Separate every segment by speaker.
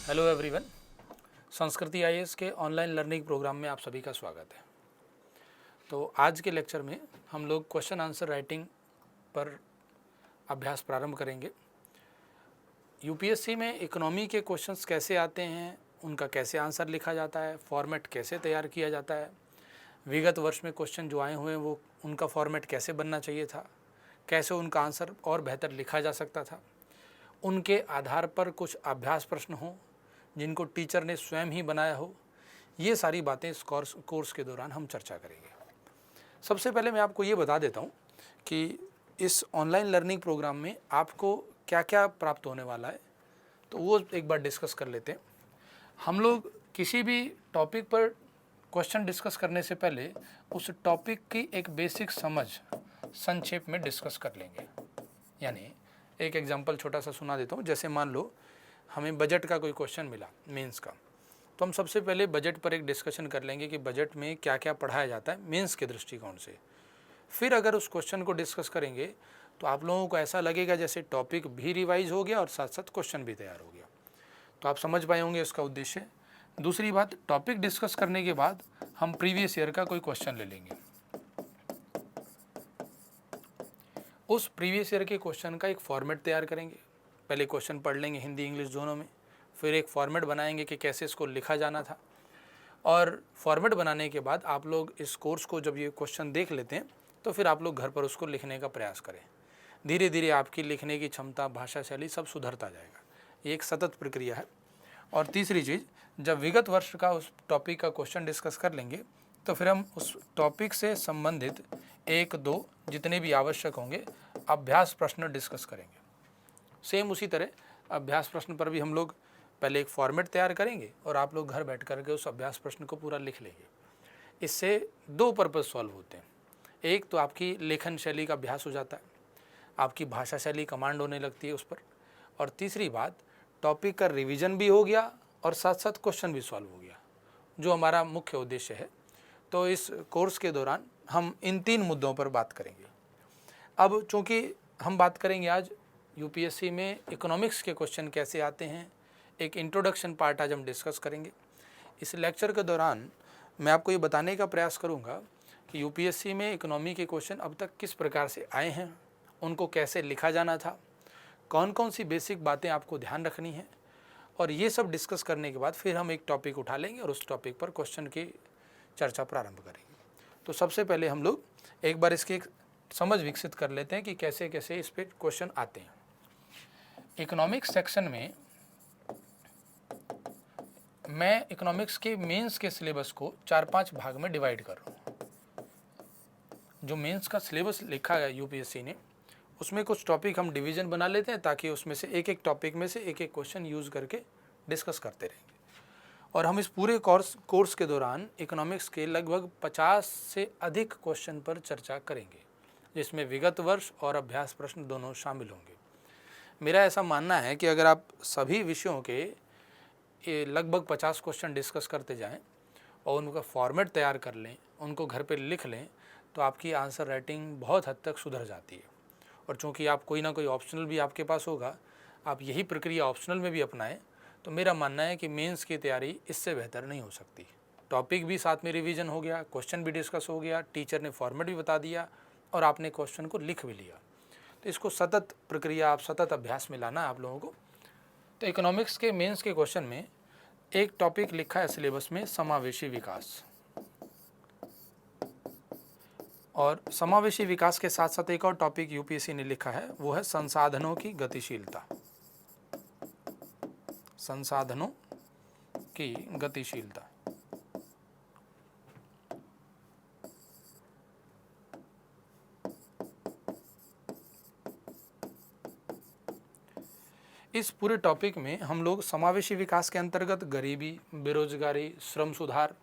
Speaker 1: Hello everyone. संस्कृति IAS के online learning programme में आप सभी का स्वागत है। तो आज के लेक्चर में हम लोग क्वेश्चन आंसर राइटिंग पर अभ्यास प्रारंभ करेंगे। यूपीएससी में इकोनॉमी के क्वेश्चंस कैसे आते हैं, उनका कैसे आंसर लिखा जाता है, फॉर्मेट कैसे तैयार किया जाता है, विगत वर्ष में क्वेश्चन जो आए हुए हैं वो उनका फॉर्मेट कैसे बनना चाहिए था, कैसे उनका आंसर और बेहतर लिखा जा सकता था, उनके आधार पर कुछ अभ्यास प्रश्न हों जिनको टीचर ने स्वयं ही बनाया हो, ये सारी बातें इस कोर्स के दौरान हम चर्चा करेंगे। सबसे पहले मैं आपको ये बता देता हूँ कि इस ऑनलाइन लर्निंग प्रोग्राम में आपको क्या क्या प्राप्त होने वाला है, तो वो एक बार डिस्कस कर लेते हैं। हम लोग किसी भी टॉपिक पर क्वेश्चन डिस्कस करने से पहले उस टॉपिक की एक बेसिक समझ संक्षेप में डिस्कस कर लेंगे। यानी एक एग्जांपल छोटा सा सुना देता हूँ। जैसे मान लो हमें बजट का कोई क्वेश्चन मिला मेंस का, तो हम सबसे पहले बजट पर एक डिस्कशन कर लेंगे कि बजट में क्या क्या पढ़ाया जाता है मेंस के दृष्टिकोण से। फिर अगर उस क्वेश्चन को डिस्कस करेंगे तो आप लोगों को ऐसा लगेगा जैसे टॉपिक भी रिवाइज हो गया और साथ साथ क्वेश्चन भी तैयार हो गया। तो आप समझ पाए होंगे इसका उद्देश्य। दूसरी बात, टॉपिक डिस्कस करने के बाद हम प्रीवियस ईयर का कोई क्वेश्चन ले लेंगे। उस प्रीवियस ईयर के क्वेश्चन का एक फॉर्मेट तैयार करेंगे। पहले क्वेश्चन पढ़ लेंगे हिंदी इंग्लिश दोनों में, फिर एक फॉर्मेट बनाएंगे कि कैसे इसको लिखा जाना था। और फॉर्मेट बनाने के बाद आप लोग इस कोर्स को जब ये क्वेश्चन देख लेते हैं तो फिर आप लोग घर पर उसको लिखने का प्रयास करें। धीरे धीरे आपकी लिखने की क्षमता, भाषा शैली सब सुधरता जाएगा। ये एक सतत प्रक्रिया है। और तीसरी चीज़, जब विगत वर्ष का उस टॉपिक का क्वेश्चन डिस्कस कर लेंगे तो फिर हम उस टॉपिक से संबंधित एक दो जितने भी आवश्यक होंगे अभ्यास प्रश्न डिस्कस करेंगे। सेम उसी तरह अभ्यास प्रश्न पर भी हम लोग पहले एक फॉर्मेट तैयार करेंगे और आप लोग घर बैठ करके उस अभ्यास प्रश्न को पूरा लिख लेंगे। इससे दो पर्पज़ सॉल्व होते हैं। एक तो आपकी लेखन शैली का अभ्यास हो जाता है, आपकी भाषा शैली कमांड होने लगती है उस पर। और तीसरी बात, टॉपिक का रिवीजन भी हो गया और साथ साथ क्वेश्चन भी सॉल्व हो गया, जो हमारा मुख्य उद्देश्य है। तो इस कोर्स के दौरान हम इन तीन मुद्दों पर बात करेंगे। अब चूँकि हम बात करेंगे आज यूपीएससी में इकोनॉमिक्स के क्वेश्चन कैसे आते हैं, एक इंट्रोडक्शन पार्ट आज हम डिस्कस करेंगे। इस लेक्चर के दौरान मैं आपको ये बताने का प्रयास करूँगा कि यूपीएससी में इकोनॉमी के क्वेश्चन अब तक किस प्रकार से आए हैं, उनको कैसे लिखा जाना था, कौन कौन सी बेसिक बातें आपको ध्यान रखनी है। और ये सब डिस्कस करने के बाद फिर हम एक टॉपिक उठा लेंगे और उस टॉपिक पर क्वेश्चन की चर्चा प्रारंभ करेंगे। तो सबसे पहले हम लोग एक बार इसकी एक समझ विकसित कर लेते हैं कि कैसे कैसे इस पर क्वेश्चन आते हैं। इकोनॉमिक्स सेक्शन में मैं इकोनॉमिक्स के मेंस के सिलेबस को 4-5 भाग में डिवाइड कर रहा हूँ। जो मेंस का सिलेबस लिखा है यूपीएससी ने, उसमें कुछ टॉपिक हम डिवीज़न बना लेते हैं ताकि उसमें से एक एक टॉपिक में से एक एक क्वेश्चन यूज़ करके डिस्कस करते रहेंगे। और हम इस पूरे कोर्स के दौरान इकोनॉमिक्स के लगभग 50 से अधिक क्वेश्चन पर चर्चा करेंगे, जिसमें विगत वर्ष और अभ्यास प्रश्न दोनों शामिल होंगे। मेरा ऐसा मानना है कि अगर आप सभी विषयों के लगभग 50 क्वेश्चन डिस्कस करते जाएं और उनका फॉर्मेट तैयार कर लें, उनको घर पे लिख लें, तो आपकी आंसर राइटिंग बहुत हद तक सुधर जाती है। और चूँकि आप कोई ना कोई ऑप्शनल भी आपके पास होगा, आप यही प्रक्रिया ऑप्शनल में भी अपनाएं, तो मेरा मानना है कि मेंस की तैयारी इससे बेहतर नहीं हो सकती। टॉपिक भी साथ में रिवीजन हो गया, क्वेश्चन भी डिस्कस हो गया, टीचर ने फॉर्मेट भी बता दिया और आपने क्वेश्चन को लिख भी लिया। तो इसको सतत प्रक्रिया, आप सतत अभ्यास में लाना है आप लोगों को। तो इकोनॉमिक्स के मेंस के क्वेश्चन में एक टॉपिक लिखा है सिलेबस में, समावेशी विकास। और समावेशी विकास के साथ साथ एक और टॉपिक यूपीएससी ने लिखा है, वो है संसाधनों की गतिशीलता। संसाधनों की गतिशीलता। इस पूरे टॉपिक में हम लोग समावेशी विकास के अंतर्गत गरीबी, बेरोजगारी, श्रम सुधार,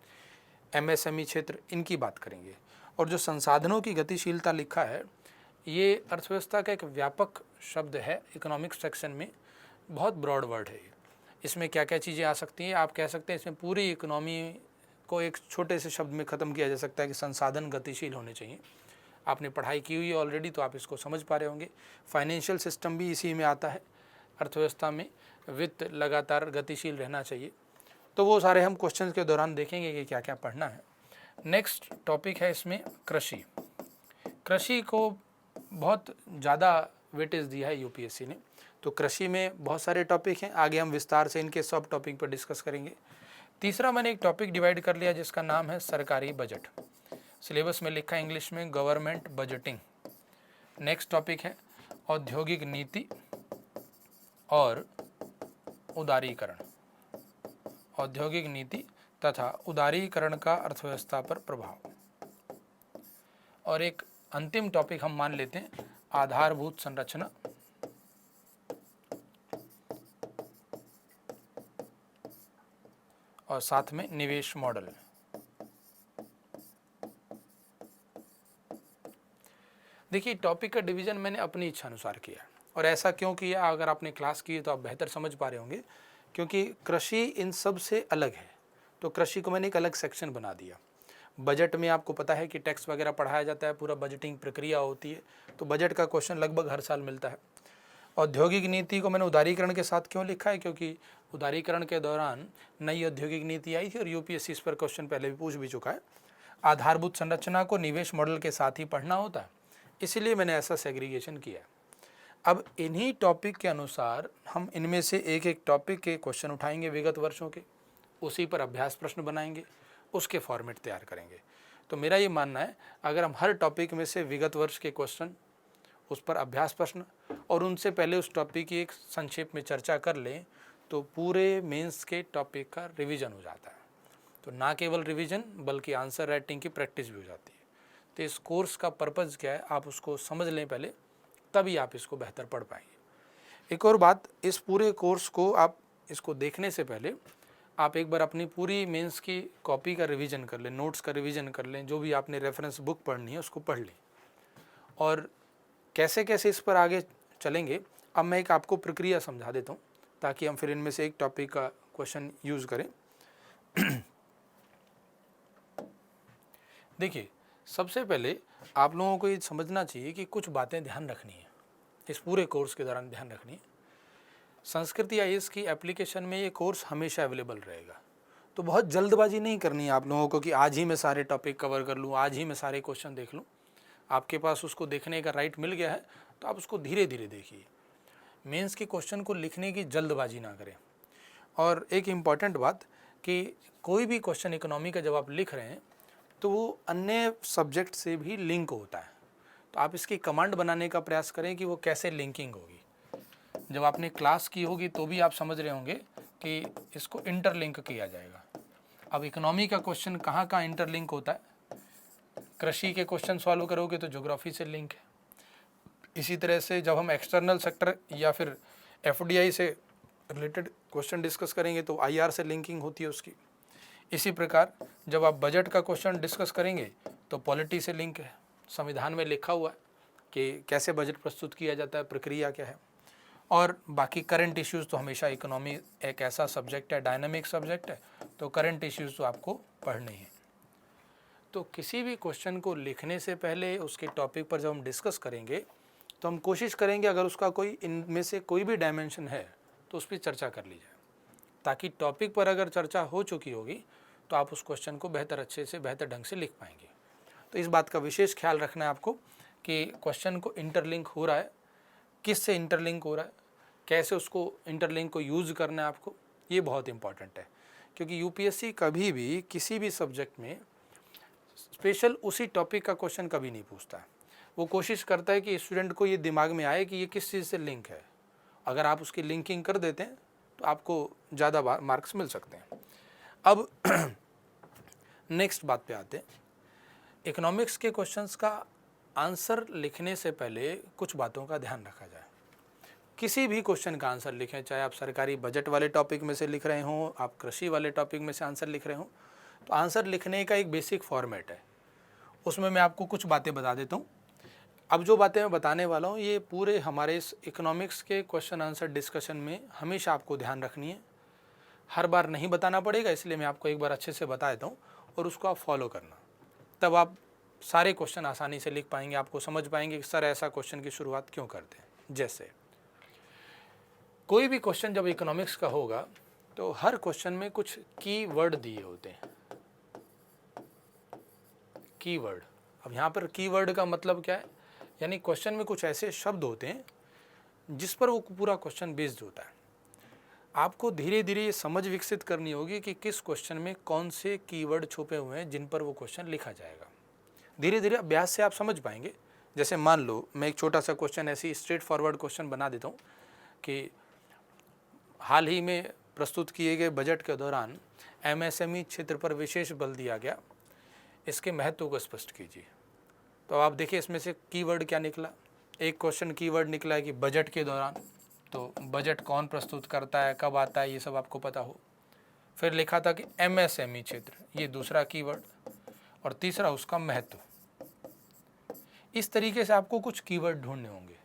Speaker 1: एमएसएमई क्षेत्र, इनकी बात करेंगे। और जो संसाधनों की गतिशीलता लिखा है, ये अर्थव्यवस्था का एक व्यापक शब्द है। इकोनॉमिक्स सेक्शन में बहुत ब्रॉड वर्ड है। इसमें क्या क्या चीज़ें आ सकती हैं, आप कह सकते हैं इसमें पूरी इकोनॉमी को एक छोटे से शब्द में ख़त्म किया जा सकता है कि संसाधन गतिशील होने चाहिए। आपने पढ़ाई की हुई है ऑलरेडी, तो आप इसको समझ पा रहे होंगे। फाइनेंशियल सिस्टम भी इसी में आता है। अर्थव्यवस्था में वित्त लगातार गतिशील रहना चाहिए। तो वो सारे हम क्वेश्चंस के दौरान देखेंगे कि क्या क्या पढ़ना है। नेक्स्ट टॉपिक है इसमें कृषि। कृषि को बहुत ज़्यादा वेटेज दिया है यूपीएससी ने, तो कृषि में बहुत सारे टॉपिक हैं, आगे हम विस्तार से इनके सब टॉपिक पर डिस्कस करेंगे। तीसरा मैंने एक टॉपिक डिवाइड कर लिया जिसका नाम है सरकारी बजट। सिलेबस में लिखा है इंग्लिश में गवर्नमेंट बजटिंग। नेक्स्ट टॉपिक है औद्योगिक नीति और उदारीकरण। औद्योगिक नीति तथा उदारीकरण का अर्थव्यवस्था पर प्रभाव। और एक अंतिम टॉपिक हम मान लेते हैं आधारभूत संरचना और साथ में निवेश मॉडल। देखिए टॉपिक का डिवीजन मैंने अपनी इच्छा अनुसार किया, और ऐसा क्यों किया, अगर आपने क्लास की तो आप बेहतर समझ पा रहे होंगे, क्योंकि कृषि इन सब से अलग है। तो कृषि को मैंने एक अलग सेक्शन बना दिया। बजट में आपको पता है कि टैक्स वगैरह पढ़ाया जाता है, पूरा बजटिंग प्रक्रिया होती है, तो बजट का क्वेश्चन लगभग हर साल मिलता है। औद्योगिक नीति को मैंने उदारीकरण के साथ क्यों लिखा है, क्योंकि उदारीकरण के दौरान नई औद्योगिक नीति आई थी और यूपीएससी इस पर क्वेश्चन पहले भी पूछ भी चुका है। आधारभूत संरचना को निवेश मॉडल के साथ ही पढ़ना होता है, इसीलिए मैंने ऐसा सेग्रीगेशन किया। अब इन्हीं टॉपिक के अनुसार हम इनमें से एक एक टॉपिक के क्वेश्चन उठाएंगे विगत वर्षों के, उसी पर अभ्यास प्रश्न बनाएंगे, उसके फॉर्मेट तैयार करेंगे। तो मेरा ये मानना है अगर हम हर टॉपिक में से विगत वर्ष के क्वेश्चन, उस पर अभ्यास प्रश्न और उनसे पहले उस टॉपिक की एक संक्षेप में चर्चा कर लें तो पूरे मेंस के टॉपिक का रिवीजन हो जाता है। तो ना केवल रिवीजन बल्कि आंसर राइटिंग की प्रैक्टिस भी हो जाती है। तो इस कोर्स का पर्पज़ क्या है, आप उसको समझ लें पहले, तभी आप इसको बेहतर पढ़ पाएंगे। एक और बात, इस पूरे कोर्स को आप इसको देखने से पहले आप एक बार अपनी पूरी मेंस की कॉपी का रिवीजन कर लें, नोट्स का रिवीजन कर लें, जो भी आपने रेफरेंस बुक पढ़नी है उसको पढ़ लें। और कैसे कैसे इस पर आगे चलेंगे, अब मैं एक आपको प्रक्रिया समझा देता हूँ ताकि हम फिर इनमें से एक टॉपिक का क्वेश्चन यूज़ करें। देखिए सबसे पहले आप लोगों को ये समझना चाहिए कि कुछ बातें ध्यान रखनी है, इस पूरे कोर्स के दौरान ध्यान रखनी है। संस्कृत या IAS की एप्लीकेशन में ये कोर्स हमेशा अवेलेबल रहेगा, तो बहुत जल्दबाजी नहीं करनी है आप लोगों को कि आज ही मैं सारे टॉपिक कवर कर लूँ, आज ही मैं सारे क्वेश्चन देख लूँ। आपके पास उसको देखने का राइट मिल गया है तो आप उसको धीरे धीरे देखिए। मेंस के क्वेश्चन को लिखने की जल्दबाजी ना करें। और एक इम्पॉर्टेंट बात कि कोई भी क्वेश्चन इकोनॉमी का जब आप लिख रहे हैं तो वो अन्य सब्जेक्ट से भी लिंक होता है, तो आप इसकी कमांड बनाने का प्रयास करें कि वो कैसे लिंकिंग होगी। जब आपने क्लास की होगी तो भी आप समझ रहे होंगे कि इसको इंटरलिंक किया जाएगा। अब इकोनॉमी का क्वेश्चन कहाँ कहाँ इंटरलिंक होता है, कृषि के क्वेश्चन सॉल्व करोगे तो ज्योग्राफी से लिंक है। इसी तरह से जब हम एक्सटर्नल सेक्टर या फिर FDI से रिलेटेड क्वेश्चन डिस्कस करेंगे तो IR से लिंकिंग होती है उसकी। इसी प्रकार जब आप बजट का क्वेश्चन डिस्कस करेंगे तो पॉलिटी से लिंक है, संविधान में लिखा हुआ है कि कैसे बजट प्रस्तुत किया जाता है, प्रक्रिया क्या है। और बाकी करंट इश्यूज़ तो हमेशा, इकोनॉमी एक ऐसा सब्जेक्ट है, डायनामिक सब्जेक्ट है, तो करंट इश्यूज़ तो आपको पढ़ने हैं। तो किसी भी क्वेश्चन को लिखने से पहले उसके टॉपिक पर जब हम डिस्कस करेंगे तो हम कोशिश करेंगे अगर उसका कोई इनमें से कोई भी डायमेंशन है तो उस पर चर्चा कर ली जाए, ताकि टॉपिक पर अगर चर्चा हो चुकी होगी तो आप उस क्वेश्चन को बेहतर अच्छे से बेहतर ढंग से लिख पाएंगे। तो इस बात का विशेष ख्याल रखना है आपको कि क्वेश्चन को इंटरलिंक हो रहा है, किस से इंटरलिंक हो रहा है, कैसे उसको इंटरलिंक को यूज़ करना है आपको, ये बहुत इंपॉर्टेंट है। क्योंकि UPSC कभी भी किसी भी सब्जेक्ट में स्पेशल उसी टॉपिक का क्वेश्चन कभी नहीं पूछता है। वो कोशिश करता है कि स्टूडेंट को ये दिमाग में आए कि ये किस चीज़ से लिंक है। अगर आप उसकी लिंकिंग कर देते हैं तो आपको ज़्यादा मार्क्स मिल सकते हैं। अब नेक्स्ट बात पे आते हैं। इकोनॉमिक्स के क्वेश्चंस का आंसर लिखने से पहले कुछ बातों का ध्यान रखा जाए। किसी भी क्वेश्चन का आंसर लिखें, चाहे आप सरकारी बजट वाले टॉपिक में से लिख रहे हों, आप कृषि वाले टॉपिक में से आंसर लिख रहे हों, तो आंसर लिखने का एक बेसिक फॉर्मेट है, उसमें मैं आपको कुछ बातें बता देता हूँ। अब जो बातें मैं बताने वाला हूँ ये पूरे हमारे इस इकोनॉमिक्स के क्वेश्चन आंसर डिस्कशन में हमेशा आपको ध्यान रखनी है। हर बार नहीं बताना पड़ेगा, इसलिए मैं आपको एक बार अच्छे से बता देता हूँ और उसको आप फॉलो करना, तब आप सारे क्वेश्चन आसानी से लिख पाएंगे। आपको समझ पाएंगे कि सर ऐसा क्वेश्चन की शुरुआत क्यों करते हैं। जैसे कोई भी क्वेश्चन जब इकोनॉमिक्स का होगा तो हर क्वेश्चन में कुछ की वर्ड दिए होते हैं। की वर्ड, अब यहाँ पर की वर्ड का मतलब क्या है, यानी क्वेश्चन में कुछ ऐसे शब्द होते हैं जिस पर वो पूरा क्वेश्चन बेस्ड होता है। आपको धीरे धीरे ये समझ विकसित करनी होगी कि किस क्वेश्चन में कौन से कीवर्ड छुपे हुए हैं जिन पर वो क्वेश्चन लिखा जाएगा। धीरे धीरे अभ्यास से आप समझ पाएंगे। जैसे मान लो मैं एक छोटा सा क्वेश्चन ऐसी स्ट्रेट फॉरवर्ड क्वेश्चन बना देता हूँ कि हाल ही में प्रस्तुत किए गए बजट के दौरान एमएसएमई क्षेत्र पर विशेष बल दिया गया, इसके महत्व को स्पष्ट कीजिए। तो आप देखिए इसमें से कीवर्ड क्या निकला। एक क्वेश्चन कीवर्ड निकला है कि बजट के दौरान, तो बजट कौन प्रस्तुत करता है, कब आता है, ये सब आपको पता हो। फिर लिखा था कि एमएसएमई क्षेत्र, ये दूसरा कीवर्ड, और तीसरा उसका महत्व। इस तरीके से आपको कुछ कीवर्ड ढूंढने होंगे।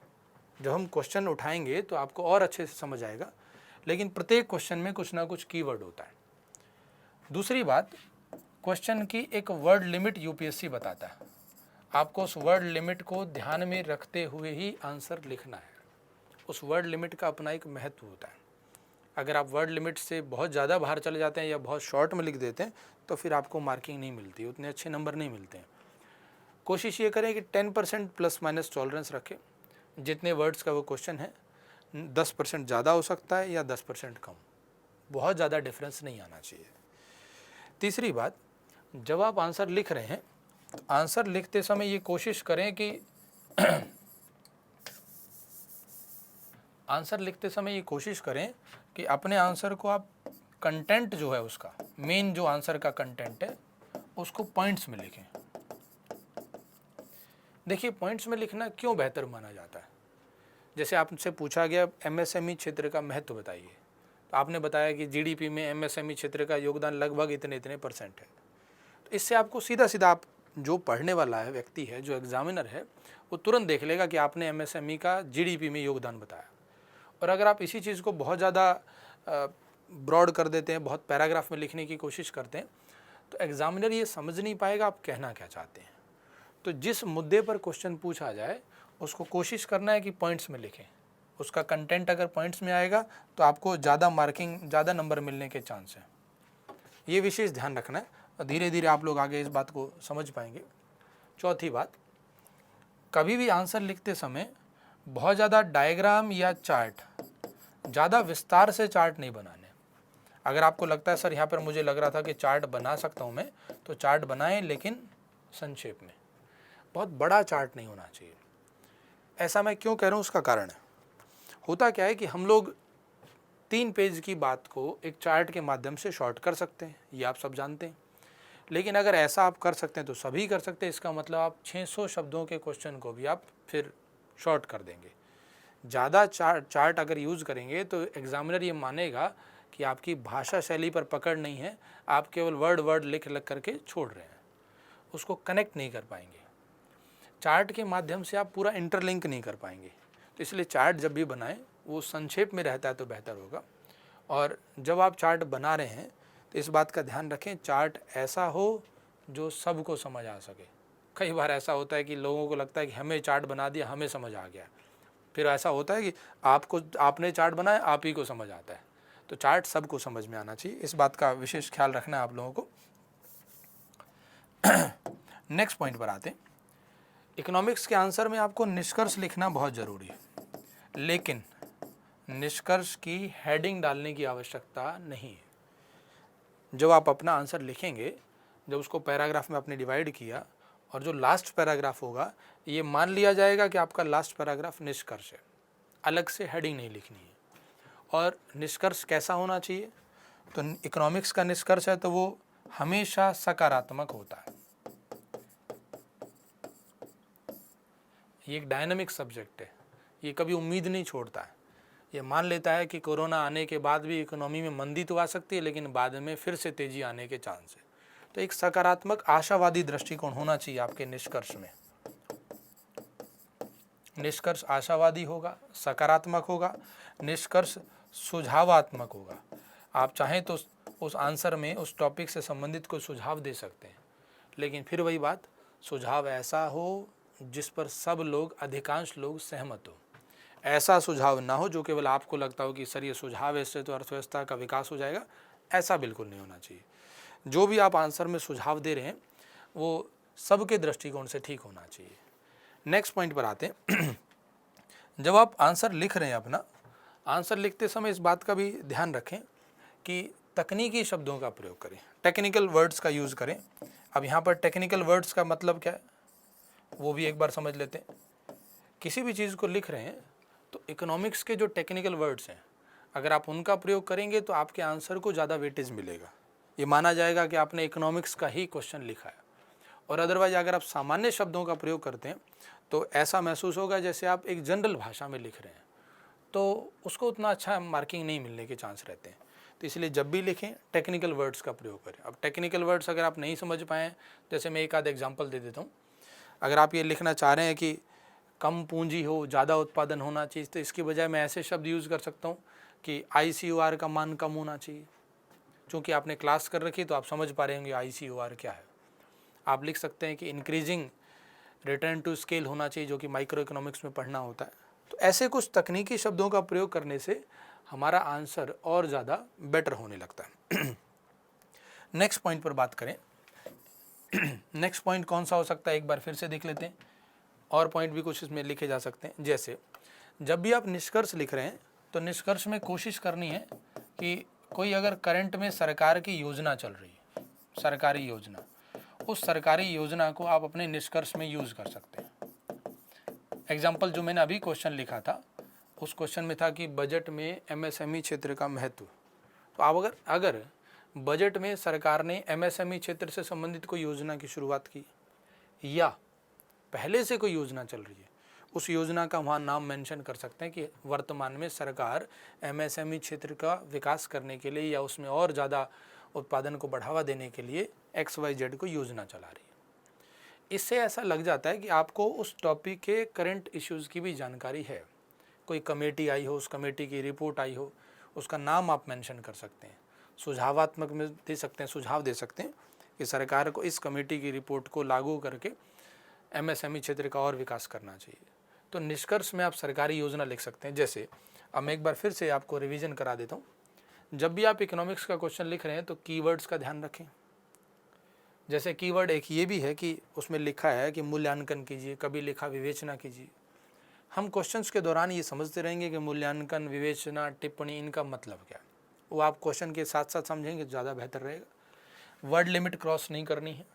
Speaker 1: जब हम क्वेश्चन उठाएंगे तो आपको और अच्छे से समझ आएगा, लेकिन प्रत्येक क्वेश्चन में कुछ ना कुछ कीवर्ड होता है। दूसरी बात, क्वेश्चन की एक वर्ड लिमिट यूपीएससी बताता है। आपको उस वर्ड लिमिट को ध्यान में रखते हुए ही आंसर लिखना है। उस वर्ड लिमिट का अपना एक महत्व होता है। अगर आप वर्ड लिमिट से बहुत ज़्यादा बाहर चले जाते हैं या बहुत शॉर्ट में लिख देते हैं तो फिर आपको मार्किंग नहीं मिलती, उतने अच्छे नंबर नहीं मिलते हैं। कोशिश ये करें कि 10% प्लस माइनस टॉलरेंस रखें। जितने वर्ड्स का वो क्वेश्चन है, 10% ज़्यादा हो सकता है या 10% कम, बहुत ज़्यादा डिफरेंस नहीं आना चाहिए। तीसरी बात, जब आप आंसर लिख रहे हैं तो आंसर लिखते समय ये कोशिश करें कि आंसर लिखते समय ये कोशिश करें कि अपने आंसर को आप कंटेंट जो है उसका, मेन जो आंसर का कंटेंट है, उसको पॉइंट्स में लिखें। देखिए पॉइंट्स में लिखना क्यों बेहतर माना जाता है। जैसे आपसे पूछा गया एमएसएमई क्षेत्र का महत्व बताइए, तो आपने बताया कि जीडीपी में एमएसएमई क्षेत्र का योगदान लगभग इतने इतने परसेंट है। तो इससे आपको सीधा सीधा, आप जो पढ़ने वाला है व्यक्ति है, जो एग्जामिनर है, वो तुरंत देख लेगा कि आपने एमएसएमई का जीडीपी में योगदान बताया। और अगर आप इसी चीज़ को बहुत ज़्यादा ब्रॉड कर देते हैं, बहुत पैराग्राफ में लिखने की कोशिश करते हैं, तो एग्जामिनर ये समझ नहीं पाएगा आप कहना क्या चाहते हैं। तो जिस मुद्दे पर क्वेश्चन पूछा जाए उसको कोशिश करना है कि पॉइंट्स में लिखें। उसका कंटेंट अगर पॉइंट्स में आएगा तो आपको ज़्यादा मार्किंग, ज़्यादा नंबर मिलने के चांस हैं। ये विशेष ध्यान रखना है और धीरे धीरे आप लोग आगे इस बात को समझ पाएंगे। चौथी बात, कभी भी आंसर लिखते समय बहुत ज़्यादा डायग्राम या चार्ट, ज़्यादा विस्तार से चार्ट नहीं बनाने। अगर आपको लगता है सर यहाँ पर मुझे लग रहा था कि चार्ट बना सकता हूँ मैं, तो चार्ट बनाएं, लेकिन संक्षेप में। बहुत बड़ा चार्ट नहीं होना चाहिए। ऐसा मैं क्यों कह रहा हूँ, उसका कारण है। होता क्या है कि हम लोग 3 पेज की बात को एक चार्ट के माध्यम से शॉर्ट कर सकते हैं, ये आप सब जानते हैं। लेकिन अगर ऐसा आप कर सकते हैं तो सभी कर सकते हैं। इसका मतलब आप 600 शब्दों के क्वेश्चन को भी आप फिर शॉर्ट कर देंगे। ज़्यादा चार्ट अगर यूज़ करेंगे तो एग्जामिनर ये मानेगा कि आपकी भाषा शैली पर पकड़ नहीं है, आप केवल वर्ड लिख करके छोड़ रहे हैं, उसको कनेक्ट नहीं कर पाएंगे। चार्ट के माध्यम से आप पूरा इंटरलिंक नहीं कर पाएंगे। तो इसलिए चार्ट जब भी बनाएं वो संक्षेप में रहता है तो बेहतर होगा। और जब आप चार्ट बना रहे हैं तो इस बात का ध्यान रखें, चार्ट ऐसा हो जो सबको समझ आ सके। कई बार ऐसा होता है कि लोगों को लगता है कि हमें चार्ट बना दिया, हमें समझ आ गया। फिर ऐसा होता है कि आपने चार्ट बनाया, आप ही को समझ आता है। तो चार्ट सबको समझ में आना चाहिए, इस बात का विशेष ख्याल रखना है आप लोगों को। नेक्स्ट पॉइंट पर आते हैं। इकोनॉमिक्स के आंसर में आपको निष्कर्ष लिखना बहुत ज़रूरी है, लेकिन निष्कर्ष की हेडिंग डालने की आवश्यकता नहीं है। जब आप अपना आंसर लिखेंगे, जब उसको पैराग्राफ में आपने डिवाइड किया और जो लास्ट पैराग्राफ होगा, ये मान लिया जाएगा कि आपका लास्ट पैराग्राफ निष्कर्ष है, अलग से हेडिंग नहीं लिखनी है। और निष्कर्ष कैसा होना चाहिए, तो इकोनॉमिक्स का निष्कर्ष है तो वो हमेशा सकारात्मक होता है। ये एक डायनामिक सब्जेक्ट है, ये कभी उम्मीद नहीं छोड़ता है। ये मान लेता है कि कोरोना आने के बाद भी इकोनॉमी में मंदी तो आ सकती है, लेकिन बाद में फिर से तेज़ी आने के चांस है। तो एक सकारात्मक आशावादी दृष्टिकोण होना चाहिए आपके निष्कर्ष में। निष्कर्ष आशावादी होगा, सकारात्मक होगा, निष्कर्ष सुझावात्मक होगा। आप चाहें तो उस आंसर में उस टॉपिक से संबंधित कोई सुझाव दे सकते हैं, लेकिन फिर वही बात, सुझाव ऐसा हो जिस पर सब लोग, अधिकांश लोग सहमत हो। ऐसा सुझाव ना हो जो केवल आपको लगता हो कि सर ये सुझाव है, इससे तो अर्थव्यवस्था का विकास हो जाएगा, ऐसा बिल्कुल नहीं होना चाहिए। जो भी आप आंसर में सुझाव दे रहे हैं वो सबके दृष्टिकोण से ठीक होना चाहिए। नेक्स्ट पॉइंट पर आते हैं। जब आप आंसर लिख रहे हैं अपना, आंसर लिखते समय इस बात का भी ध्यान रखें कि तकनीकी शब्दों का प्रयोग करें, टेक्निकल वर्ड्स का यूज़ करें। अब यहाँ पर टेक्निकल वर्ड्स का मतलब क्या है वो भी एक बार समझ लेते हैं। किसी भी चीज़ को लिख रहे हैं तो इकोनॉमिक्स के जो टेक्निकल वर्ड्स हैं, अगर आप उनका प्रयोग करेंगे तो आपके आंसर को ज़्यादा वेटेज मिलेगा। ये माना जाएगा कि आपने इकोनॉमिक्स का ही क्वेश्चन लिखा है। और अदरवाइज अगर आप सामान्य शब्दों का प्रयोग करते हैं तो ऐसा महसूस होगा जैसे आप एक जनरल भाषा में लिख रहे हैं, तो उसको उतना अच्छा मार्किंग नहीं मिलने के चांस रहते हैं। तो इसलिए जब भी लिखें टेक्निकल वर्ड्स का प्रयोग करें। अब टेक्निकल वर्ड्स अगर आप नहीं समझ पाएँ, जैसे मैं एक आध एग्जांपल दे देता हूँ। अगर आप ये लिखना चाह रहे हैं कि कम पूंजी हो, ज़्यादा उत्पादन होना चाहिए, तो इसकी बजाय मैं ऐसे शब्द यूज़ कर सकता हूँ कि ICOR का मान कम होना चाहिए। चूँकि आपने क्लास कर रखी तो आप समझ पा रहे होंगे ICOR क्या है। आप लिख सकते हैं कि इंक्रीजिंग रिटर्न टू स्केल होना चाहिए, जो कि माइक्रो इकोनॉमिक्स में पढ़ना होता है। तो ऐसे कुछ तकनीकी शब्दों का प्रयोग करने से हमारा आंसर और ज़्यादा बेटर होने लगता है। नेक्स्ट पॉइंट पर बात करें। नेक्स्ट पॉइंट कौन सा हो सकता है, एक बार फिर से देख लेते हैं। और पॉइंट भी कुछ इसमें लिखे जा सकते हैं। जैसे जब भी आप निष्कर्ष लिख रहे हैं तो निष्कर्ष में कोशिश करनी है कि कोई अगर करंट में सरकार की योजना चल रही है, सरकारी योजना, उस सरकारी योजना को आप अपने निष्कर्ष में यूज़ कर सकते हैं। एग्जाम्पल जो मैंने अभी क्वेश्चन लिखा था, उस क्वेश्चन में था कि बजट में MSME क्षेत्र का महत्व। तो आप अगर बजट में सरकार ने MSME क्षेत्र से संबंधित कोई योजना की शुरुआत की या पहले से कोई योजना चल रही है, उस योजना का वहाँ नाम मेंशन कर सकते हैं कि वर्तमान में सरकार MSME क्षेत्र का विकास करने के लिए या उसमें और ज़्यादा उत्पादन को बढ़ावा देने के लिए XYZ को योजना चला रही है। इससे ऐसा लग जाता है कि आपको उस टॉपिक के करंट इश्यूज़ की भी जानकारी है। कोई कमेटी आई हो, उस कमेटी की रिपोर्ट आई हो, उसका नाम आप मेंशन कर सकते हैं। सुझावात्मक में दे सकते हैं, सुझाव दे सकते हैं कि सरकार को इस कमेटी की रिपोर्ट को लागू करके MSME क्षेत्र का और विकास करना चाहिए। तो निष्कर्ष में आप सरकारी योजना लिख सकते हैं। जैसे अब मैं एक बार फिर से आपको रिवीजन करा देता हूँ। जब भी आप इकोनॉमिक्स का क्वेश्चन लिख रहे हैं तो कीवर्ड्स का ध्यान रखें। जैसे कीवर्ड एक ये भी है कि उसमें लिखा है कि मूल्यांकन कीजिए, कभी लिखा विवेचना कीजिए। हम क्वेश्चंस के दौरान ये समझते रहेंगे कि मूल्यांकन, विवेचना, टिप्पणी, इनका मतलब क्या है, वो आप क्वेश्चन के साथ साथ समझेंगे तो ज़्यादा बेहतर रहेगा। वर्ड लिमिट क्रॉस नहीं करनी है।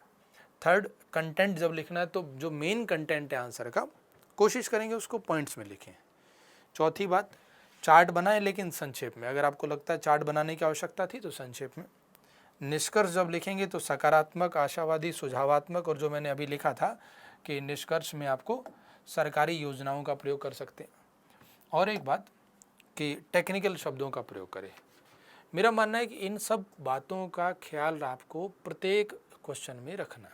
Speaker 1: थर्ड, कंटेंट जब लिखना है तो जो मेन कंटेंट है आंसर का, कोशिश करेंगे उसको पॉइंट्स में लिखें। चौथी बात, चार्ट बनाएं लेकिन संक्षेप में। अगर आपको लगता है चार्ट बनाने की आवश्यकता थी तो संक्षेप में। निष्कर्ष जब लिखेंगे तो सकारात्मक, आशावादी, सुझावात्मक, और जो मैंने अभी लिखा था कि निष्कर्ष में आपको सरकारी योजनाओं का प्रयोग कर सकते हैं। और एक बात कि टेक्निकल शब्दों का प्रयोग करें। मेरा मानना है कि इन सब बातों का ख्याल आपको प्रत्येक क्वेश्चन में रखना।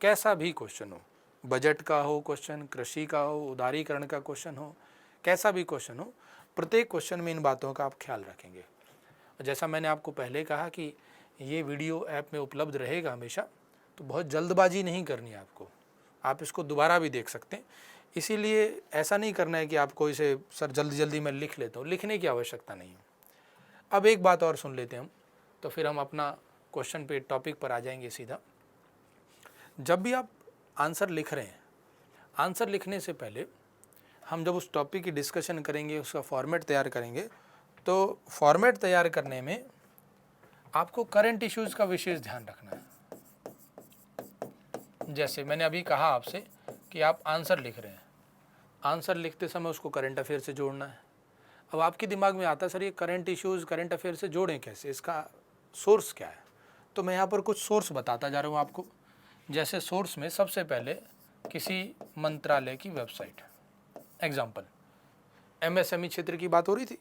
Speaker 1: कैसा भी क्वेश्चन हो, बजट का हो क्वेश्चन, कृषि का हो, उदारीकरण का क्वेश्चन हो, कैसा भी क्वेश्चन हो, प्रत्येक क्वेश्चन में इन बातों का आप ख्याल रखेंगे। जैसा मैंने आपको पहले कहा कि ये वीडियो ऐप में उपलब्ध रहेगा हमेशा, तो बहुत जल्दबाजी नहीं करनी है आपको। आप इसको दोबारा भी देख सकते हैं। इसीलिए ऐसा नहीं करना है कि आपको इसे सर जल्दी जल्दी मैं लिख लेता हूँ, लिखने की आवश्यकता नहीं है। अब एक बात और सुन लेते हैं हम, तो फिर हम अपना क्वेश्चन पे टॉपिक पर आ जाएंगे सीधा। जब भी आप आंसर लिख रहे हैं, आंसर लिखने से पहले हम जब उस टॉपिक की डिस्कशन करेंगे, उसका फॉर्मेट तैयार करेंगे, तो फॉर्मेट तैयार करने में आपको करंट इश्यूज़ का विशेष ध्यान रखना है। जैसे मैंने अभी कहा आपसे कि आप आंसर लिख रहे हैं, आंसर लिखते समय उसको करंट अफेयर से जोड़ना है। अब आपके दिमाग में आता है सर ये करंट इश्यूज़ करंट अफेयर से जोड़ें कैसे, इसका सोर्स क्या है? तो मैं यहाँ पर कुछ सोर्स बताता जा रहा हूँ आपको। जैसे सोर्स में सबसे पहले किसी मंत्रालय की वेबसाइट, एग्जाम्पल MSME क्षेत्र की बात हो रही थी,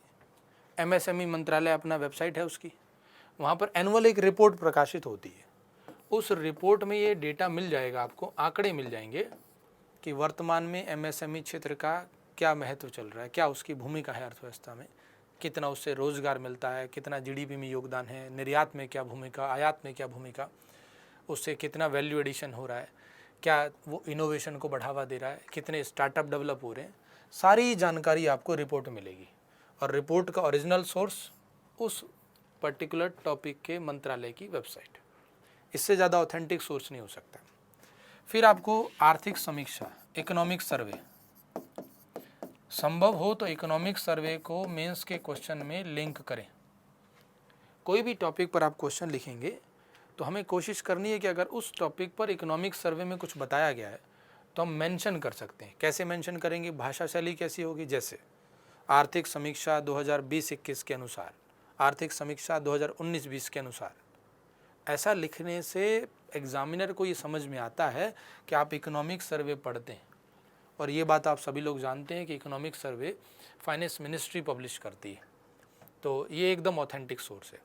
Speaker 1: MSME मंत्रालय अपना वेबसाइट है उसकी, वहाँ पर एनुअल एक रिपोर्ट प्रकाशित होती है। उस रिपोर्ट में ये डेटा मिल जाएगा, आपको आंकड़े मिल जाएंगे कि वर्तमान में MSME क्षेत्र का क्या महत्व चल रहा है, क्या उसकी भूमिका है अर्थव्यवस्था में, कितना उससे रोज़गार मिलता है, कितना GDP में योगदान है, निर्यात में क्या भूमिका, आयात में क्या भूमिका, उससे कितना वैल्यू एडिशन हो रहा है, क्या वो इनोवेशन को बढ़ावा दे रहा है, कितने स्टार्टअप डेवलप हो रहे हैं। सारी जानकारी आपको रिपोर्ट में मिलेगी और रिपोर्ट का ओरिजिनल सोर्स उस पर्टिकुलर टॉपिक के मंत्रालय की वेबसाइट। इससे ज़्यादा ऑथेंटिक सोर्स नहीं हो सकता। फिर आपको आर्थिक समीक्षा, इकोनॉमिक सर्वे, संभव हो तो इकोनॉमिक सर्वे को मेंस के क्वेश्चन में लिंक करें। कोई भी टॉपिक पर आप क्वेश्चन लिखेंगे तो हमें कोशिश करनी है कि अगर उस टॉपिक पर इकोनॉमिक सर्वे में कुछ बताया गया है तो हम मेंशन कर सकते हैं। कैसे मेंशन करेंगे, भाषा शैली कैसी होगी, जैसे आर्थिक समीक्षा 2020-21 के अनुसार, आर्थिक समीक्षा 2019-20 के अनुसार। ऐसा लिखने से एग्जामिनर को ये समझ में आता है कि आप इकोनॉमिक सर्वे पढ़ते हैं। और ये बात आप सभी लोग जानते हैं कि economic survey finance ministry publish करती है, तो ये एकदम ऑथेंटिक सोर्स है।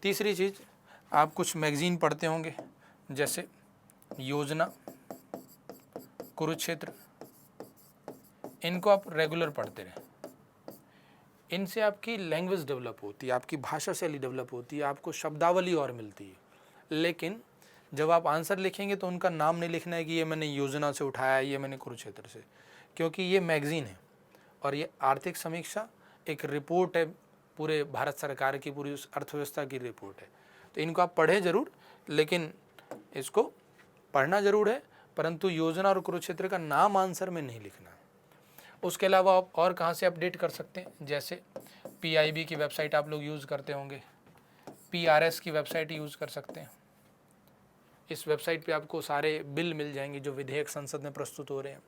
Speaker 1: तीसरी चीज़, आप कुछ मैगज़ीन पढ़ते होंगे, जैसे योजना, कुरुक्षेत्र, इनको आप रेगुलर पढ़ते रहें। इनसे आपकी लैंग्वेज डेवलप होती है, आपकी भाषा शैली डेवलप होती है, आपको शब्दावली और मिलती है। लेकिन जब आप आंसर लिखेंगे तो उनका नाम नहीं लिखना है कि ये मैंने योजना से उठाया, ये मैंने कुरुक्षेत्र से, क्योंकि ये मैगज़ीन है और ये आर्थिक समीक्षा एक रिपोर्ट है, पूरे भारत सरकार की पूरी उस अर्थव्यवस्था की रिपोर्ट है। तो इनको आप पढ़ें ज़रूर, लेकिन इसको पढ़ना ज़रूर है, परंतु योजना और कुरुक्षेत्र का नाम आंसर में नहीं लिखना है। उसके अलावा आप और कहाँ से अपडेट कर सकते हैं, जैसे PIB की वेबसाइट आप लोग यूज़ करते होंगे, PRS की वेबसाइट यूज़ कर सकते हैं। इस वेबसाइट पे आपको सारे बिल मिल जाएंगे जो विधेयक संसद में प्रस्तुत हो रहे हैं,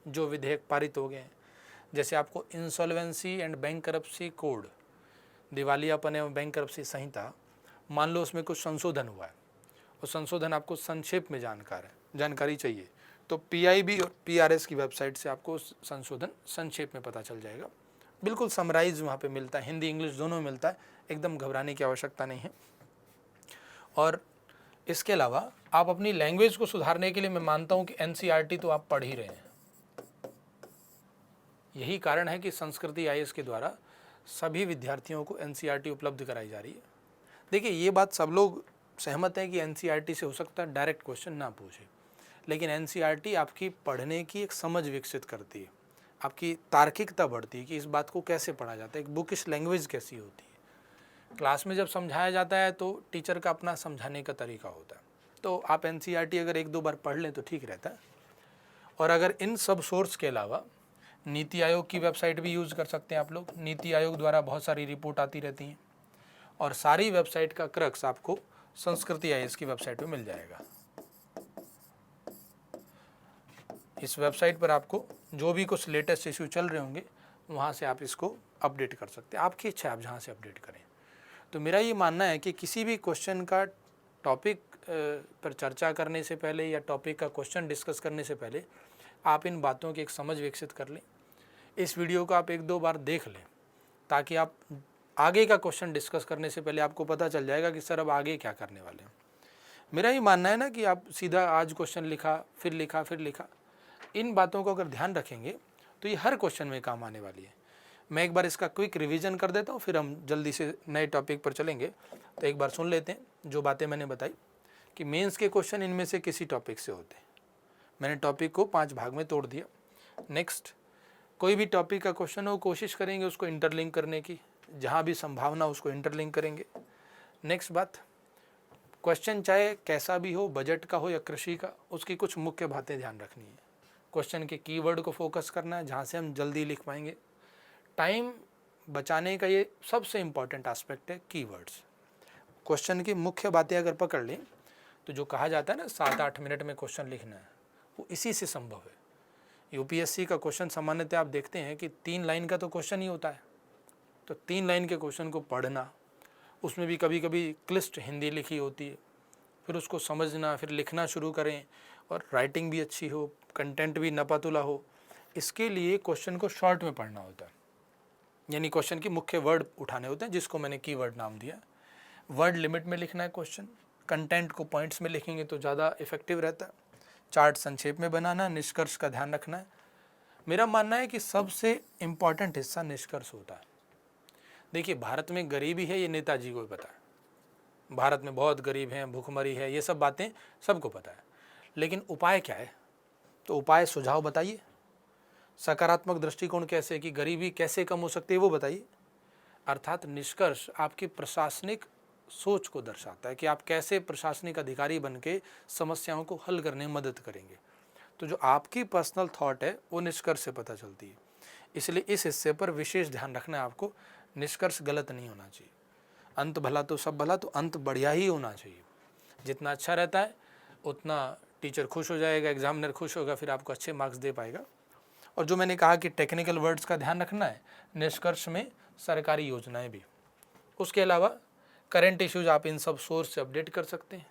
Speaker 1: जो विधेयक पारित हो गए हैं। जैसे आपको इंसॉल्वेंसी एंड बैंकरप्सी कोड, दिवालियापन एवं बैंकरप्सी संहिता, मान लो उसमें कुछ संशोधन हुआ है, और संशोधन आपको संक्षेप में जानकारी चाहिए, तो PIB और PRS की वेबसाइट से आपको संशोधन संक्षेप में पता चल जाएगा। बिल्कुल समराइज वहाँ पे मिलता है, हिंदी इंग्लिश दोनों में मिलता है, एकदम घबराने की आवश्यकता नहीं है। और इसके अलावा आप अपनी लैंग्वेज को सुधारने के लिए, मैं मानता हूँ कि NCERT तो आप पढ़ ही रहे हैं। यही कारण है कि संस्कृति IAS के द्वारा सभी विद्यार्थियों को NCERT उपलब्ध कराई जा रही है। देखिए, ये बात सब लोग सहमत हैं कि NCERT से हो सकता है डायरेक्ट क्वेश्चन ना पूछे, लेकिन NCERT आपकी पढ़ने की एक समझ विकसित करती है, आपकी तार्किकता बढ़ती है कि इस बात को कैसे पढ़ा जाता है, एक बुकिश लैंग्वेज कैसी होती है। क्लास में जब समझाया जाता है तो टीचर का अपना समझाने का तरीका होता है, तो आप NCERT अगर 1-2 बार पढ़ लें तो ठीक रहता है। और अगर इन सब सोर्स के अलावा नीति आयोग की वेबसाइट भी यूज़ कर सकते हैं आप लोग। नीति आयोग द्वारा बहुत सारी रिपोर्ट आती रहती हैं, और सारी वेबसाइट का क्रक्स आपको संस्कृति IAS की वेबसाइट पे मिल जाएगा। इस वेबसाइट पर आपको जो भी कुछ लेटेस्ट इशू चल रहे होंगे वहाँ से आप इसको अपडेट कर सकते हैं। आपकी इच्छा है, आप जहाँ से अपडेट करें। तो मेरा ये मानना है कि किसी भी क्वेश्चन का टॉपिक पर चर्चा करने से पहले या टॉपिक का क्वेश्चन डिस्कस करने से पहले आप इन बातों की एक समझ विकसित कर लें। इस वीडियो को आप 1-2 बार देख लें, ताकि आप आगे का क्वेश्चन डिस्कस करने से पहले आपको पता चल जाएगा कि सर अब आगे क्या करने वाले हैं। मेरा ये मानना है ना कि आप सीधा आज क्वेश्चन लिखा, फिर लिखा, इन बातों को अगर ध्यान रखेंगे तो ये हर क्वेश्चन में काम आने वाली है। मैं एक बार इसका क्विक रिवीजन कर देता हूँ, फिर हम जल्दी से नए टॉपिक पर चलेंगे। तो एक बार सुन लेते हैं जो बातें मैंने बताई कि मेंस के क्वेश्चन इनमें से किसी टॉपिक से होते हैं। मैंने टॉपिक को 5 भाग में तोड़ दिया। नेक्स्ट, कोई भी टॉपिक का क्वेश्चन हो, कोशिश करेंगे उसको इंटरलिंक करने की, जहाँ भी संभावना उसको इंटरलिंक करेंगे। नेक्स्ट बात, क्वेश्चन चाहे कैसा भी हो, बजट का हो या कृषि का, उसकी कुछ मुख्य बातें ध्यान रखनी है। क्वेश्चन के कीवर्ड को फोकस करना है, जहाँ से हम जल्दी लिख पाएंगे। टाइम बचाने का ये सबसे इम्पॉर्टेंट एस्पेक्ट है, कीवर्ड्स। क्वेश्चन की मुख्य बातें अगर पकड़ लें तो जो कहा जाता है ना 7-8 मिनट में क्वेश्चन लिखना है, वो इसी से संभव है। UPSC का क्वेश्चन सामान्यतः आप देखते हैं कि 3 लाइन का तो क्वेश्चन ही होता है, तो 3 लाइन के क्वेश्चन को पढ़ना, उसमें भी कभी कभी क्लिष्ट हिंदी लिखी होती है, फिर उसको समझना, फिर लिखना शुरू करें, और राइटिंग भी अच्छी हो, कंटेंट भी नपातुला हो। इसके लिए क्वेश्चन को शॉर्ट में पढ़ना होता है, यानी क्वेश्चन की मुख्य वर्ड उठाने होते हैं, जिसको मैंने कीवर्ड नाम दिया। वर्ड लिमिट में लिखना है क्वेश्चन, कंटेंट को पॉइंट्स में लिखेंगे तो ज़्यादा इफेक्टिव रहता है। चार्ट संक्षेप में बनाना, निष्कर्ष का ध्यान रखना है। मेरा मानना है कि सबसे इम्पॉर्टेंट हिस्सा निष्कर्ष होता है। देखिए, भारत में गरीबी है, ये नेताजी को भी पता है। भारत में बहुत गरीब हैं, भूखमरी है, ये सब बातें सबको पता है, लेकिन उपाय क्या है? तो उपाय, सुझाव बताइए। सकारात्मक दृष्टिकोण कैसे, कि गरीबी कैसे कम हो सकती है वो बताइए। अर्थात निष्कर्ष आपकी प्रशासनिक सोच को दर्शाता है कि आप कैसे प्रशासनिक अधिकारी बन के समस्याओं को हल करने में मदद करेंगे। तो जो आपकी पर्सनल थॉट है वो निष्कर्ष से पता चलती है। इसलिए इस हिस्से पर विशेष ध्यान रखना है आपको। निष्कर्ष गलत नहीं होना चाहिए। अंत भला तो सब भला, तो अंत बढ़िया ही होना चाहिए। जितना अच्छा रहता है उतना टीचर खुश हो जाएगा, एग्जामिनर खुश होगा, फिर आपको अच्छे मार्क्स दे पाएगा। और जो मैंने कहा कि टेक्निकल वर्ड्स का ध्यान रखना है निष्कर्ष में, सरकारी योजनाएं भी। उसके अलावा करंट इश्यूज आप इन सब सोर्स से अपडेट कर सकते हैं।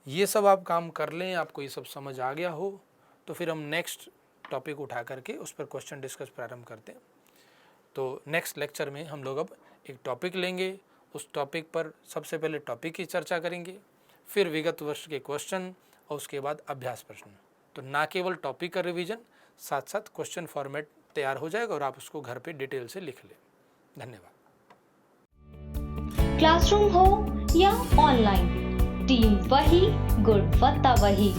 Speaker 1: ये सब आप काम कर लें, आपको ये सब समझ आ गया हो, तो फिर हम नेक्स्ट टॉपिक उठा करके उस पर क्वेश्चन डिस्कस प्रारंभ करते हैं। तो नेक्स्ट लेक्चर में हम लोग अब एक टॉपिक लेंगे, उस टॉपिक पर सबसे पहले टॉपिक की चर्चा करेंगे, फिर विगत वर्ष के क्वेश्चन और उसके बाद अभ्यास प्रश्न। तो ना केवल टॉपिक का रिवीजन, साथ साथ क्वेश्चन फॉर्मेट तैयार हो जाएगा और आप उसको घर पे डिटेल से लिख लें। धन्यवाद।
Speaker 2: क्लासरूम हो या ऑनलाइन, टीम वही, गुणवत्ता वही।